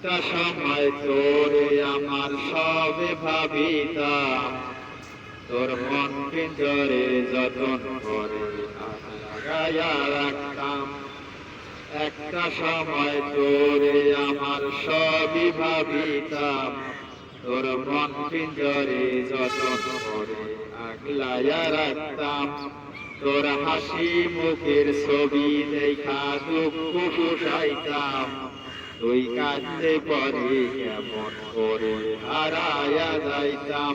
একটা সময় তোরে আমার সবে ভাবিতাম, তোর মন পিঞ্জরে যতন করে লাগাইয়া রাখতাম। একটা সময় তোরে আমার সবই ভাবিতাম, তোর মন পিঞ্জরে যতন করে আগলাইয়া রাখতাম। তোর হাসি মুখের ছবি দেখা দুঃখ পুষাইতাম, তুই কাঁদতে পরে কেমন করে হারাইয়া যাইতাম।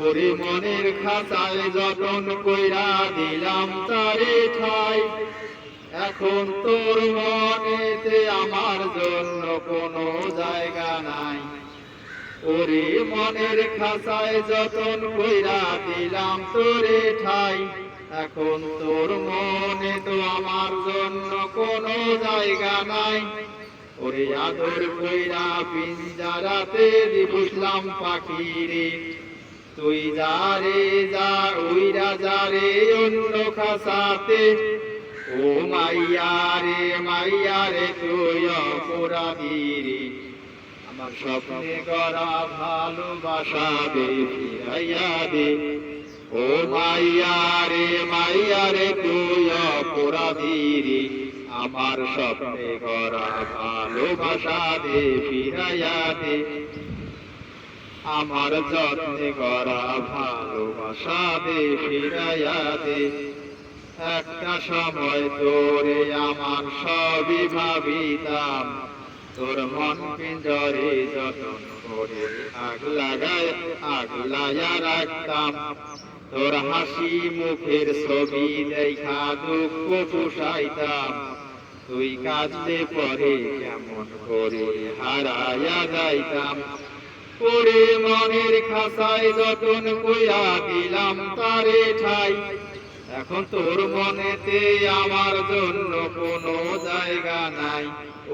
ওরে মনের খাতায় যতন কইরা দিলাম তারে ঠাই, এখন তোর মনেতে আমার জন্য কোনো জায়গা নাই। ওরে মনের খাতায় যতন কইরা দিলাম তোরে ঠাই, এখন তোর মনে তো আমার জন্য কোনো জায়গা নাই। ওরে আদর কইরা পিঞ্জারাতে বুঝলাম পাখিরে, তুই যারে যা উইরা যারে অন্য খাসাতে। ও মাইয়া রে তুই অপরাধীরে, আমার স্বপ্নে গড়া ভালোবাসা দে ফিরাইয়া দে। ও মাইয়া রে তুই অপরাধীরে, আমার স্বপ্নে গড়া ভালোবাসা দে ফিরাইয়া দে। আমার যত্নে গড়া ভালোবাসা দে ফিরাইয়া দে। একটা সময় তোরে আমার সবই ভাবিতাম, তোর মন পিঞ্জরে যতন করে আগলাইয়া রাখতাম। তোর হাসি মুখের ছবি দেখা দুঃখ পুষাইতাম, তুই কাঁদলে পরে কেমন করে হারাইয়া যাইতাম। ওরে মনের খাসায় যতন কইরা দিলাম তারে ঠাই, এখন তোর মনেতে আমার জন্য কোনো জায়গা নাই।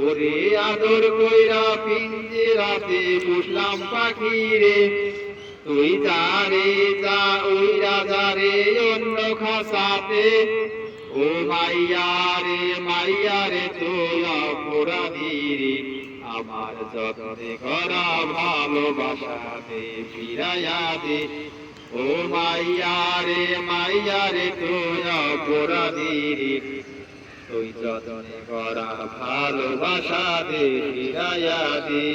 ওরে আদর কইরা পিঞ্জরাতে পুষলাম পাখিরে, তুই যারে যা উইরা যারে অন্য খাসাতে। ও মাইয়া রে তুই অপরাধীরে, আমার যত্নে করা ভালোবাসা দে ফিরাইয়া দে। ও মাইয়া রে তুই অপরাধীরে, তুই যত্নে করা ভালোবাসা দে ফিরাইয়া দে।